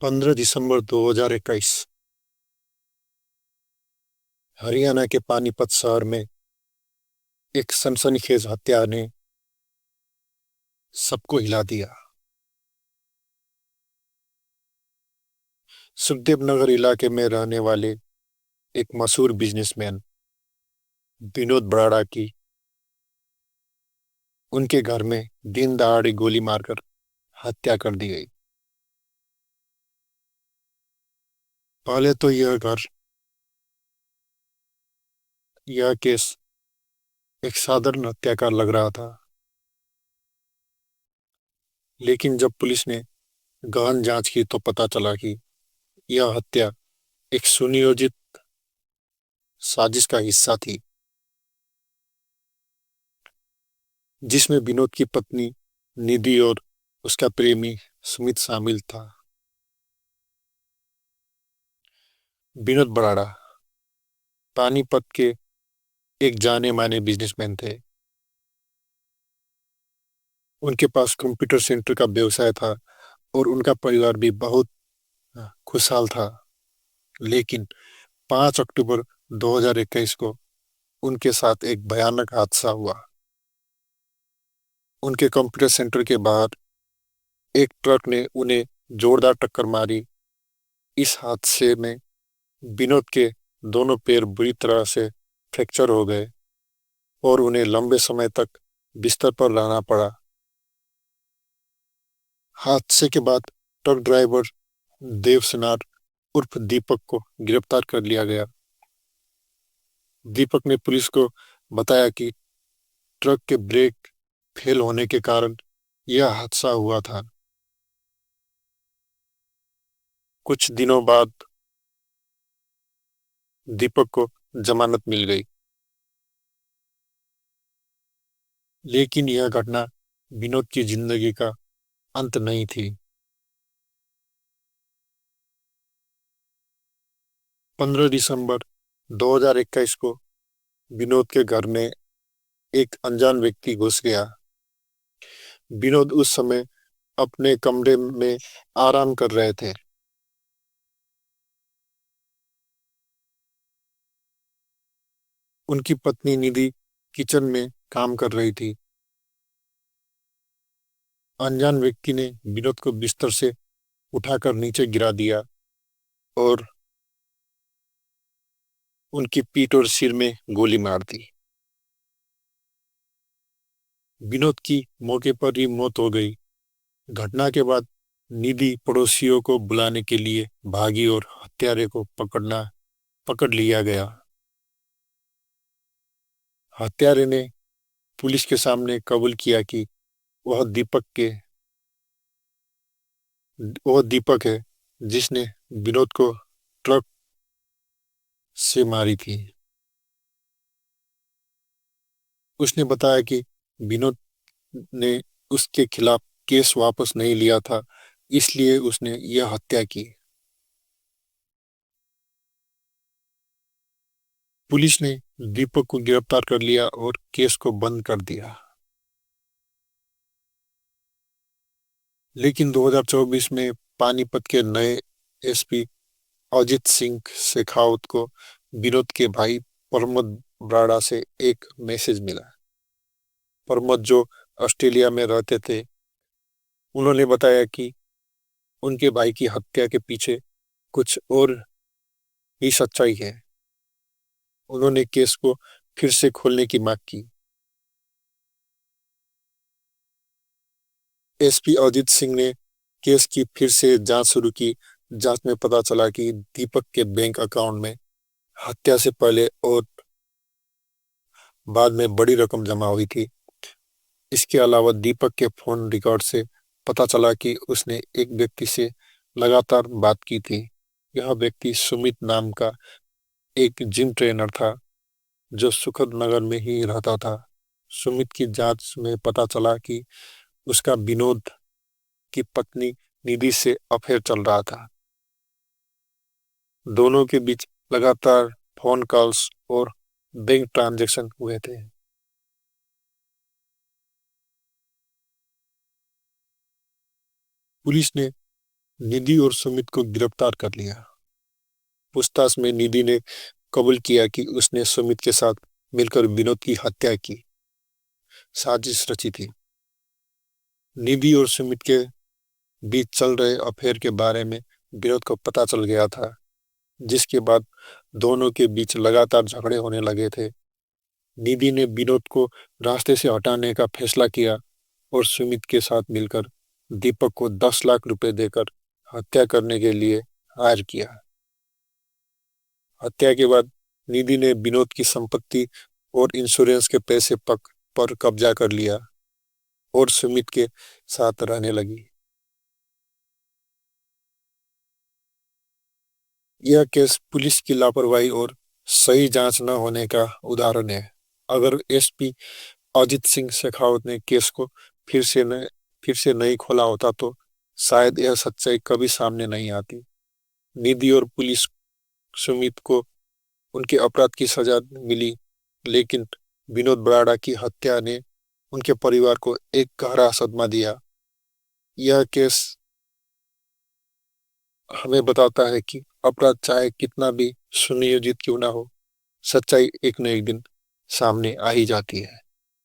15 दिसंबर 2021 हरियाणा के पानीपत शहर में एक सनसनीखेज हत्या ने सबको हिला दिया। सुखदेव नगर इलाके में रहने वाले एक मशहूर बिजनेसमैन विनोद बराड़ा की उनके घर में दिन दहाड़े गोली मारकर हत्या कर दी गई। पहले तो यह केस एक साधारण हत्या का लग रहा था, लेकिन जब पुलिस ने गहन जांच की तो पता चला कि यह हत्या एक सुनियोजित साजिश का हिस्सा थी, जिसमें विनोद की पत्नी निधि और उसका प्रेमी सुमित शामिल था। विनोद बराड़ा पानीपत के एक जाने माने बिजनेसमैन थे। उनके पास कंप्यूटर सेंटर का व्यवसाय था और उनका परिवार भी बहुत खुशहाल था। लेकिन 5 अक्टूबर 2021 को उनके साथ एक भयानक हादसा हुआ। उनके कंप्यूटर सेंटर के बाहर एक ट्रक ने उन्हें जोरदार टक्कर मारी। इस हादसे में विनोद के दोनों पैर बुरी तरह से फ्रैक्चर हो गए और उन्हें लंबे समय तक बिस्तर पर रहना पड़ा। हादसे के बाद ट्रक ड्राइवर देव सिनार उर्फ दीपक को गिरफ्तार कर लिया गया। दीपक ने पुलिस को बताया कि ट्रक के ब्रेक फेल होने के कारण यह हादसा हुआ था। कुछ दिनों बाद दीपक को जमानत मिल गई, लेकिन यह घटना विनोद की जिंदगी का अंत नहीं थी। 15 दिसंबर 2021 को विनोद के घर में एक अनजान व्यक्ति घुस गया। विनोद उस समय अपने कमरे में आराम कर रहे थे। उनकी पत्नी निधि किचन में काम कर रही थी। अनजान व्यक्ति ने विनोद को बिस्तर से उठाकर नीचे गिरा दिया और उनकी पीठ और सिर में गोली मार दी। विनोद की मौके पर ही मौत हो गई। घटना के बाद निधि पड़ोसियों को बुलाने के लिए भागी और हत्यारे को पकड़ लिया गया। हत्यारे ने पुलिस के सामने कबूल किया कि वह दीपक है जिसने विनोद को ट्रक से मारी थी। उसने बताया कि विनोद ने उसके खिलाफ केस वापस नहीं लिया था, इसलिए उसने यह हत्या की। पुलिस ने दीपक को गिरफ्तार कर लिया और केस को बंद कर दिया। लेकिन 2024 में पानीपत के नए एसपी अजित सिंह शेखावत को विनोद के भाई प्रमोद ब्राड़ा से एक मैसेज मिला। प्रमोद, जो ऑस्ट्रेलिया में रहते थे, उन्होंने बताया कि उनके भाई की हत्या के पीछे कुछ और ही सच्चाई है। उन्होंने केस को फिर से खोलने की मांग की। एसपी अजित सिंह ने केस की फिर से जांच शुरू की। जांच में पता चला कि दीपक के बैंक अकाउंट में हत्या से पहले और बाद में बड़ी रकम जमा हुई थी। इसके अलावा दीपक के फोन रिकॉर्ड से पता चला कि उसने एक व्यक्ति से लगातार बात की थी। यह व्यक्ति सुमित नाम का एक जिम ट्रेनर था जो सुखद नगर में ही रहता था। सुमित की जांच में पता चला कि उसका विनोद की पत्नी निधि से अफेयर चल रहा था। दोनों के बीच लगातार फोन कॉल्स और बैंक ट्रांजैक्शन हुए थे। पुलिस ने निधि और सुमित को गिरफ्तार कर लिया। पूछताछ में निधि ने कबूल किया कि उसने सुमित के साथ मिलकर विनोद की हत्या की साजिश रची थी। निधि और सुमित के बीच चल रहे अफेयर के बारे में विनोद को पता चल गया था, जिसके बाद दोनों के बीच लगातार झगड़े होने लगे थे। निधि ने विनोद को रास्ते से हटाने का फैसला किया और सुमित के साथ मिलकर दीपक को 10 लाख रुपए देकर हत्या करने के लिए हायर किया। हत्या के बाद निधि ने विनोद की संपत्ति और इंश्योरेंस के पैसे पर कब्जा कर लिया और सुमित के साथ रहने लगी। यह केस पुलिस की लापरवाही और सही जांच न होने का उदाहरण है। अगर एसपी अजित सिंह शेखावत ने केस को फिर से नहीं खोला होता तो शायद यह सच्चाई कभी सामने नहीं आती। निधि और पुलिस सुमित को उनके अपराध की सजा मिली, लेकिन विनोद बराड़ा की हत्या ने उनके परिवार को एक गहरा सदमा दिया। यह केस हमें बताता है कि अपराध चाहे कितना भी सुनियोजित क्यों ना हो, सच्चाई एक न एक दिन सामने आ ही जाती है।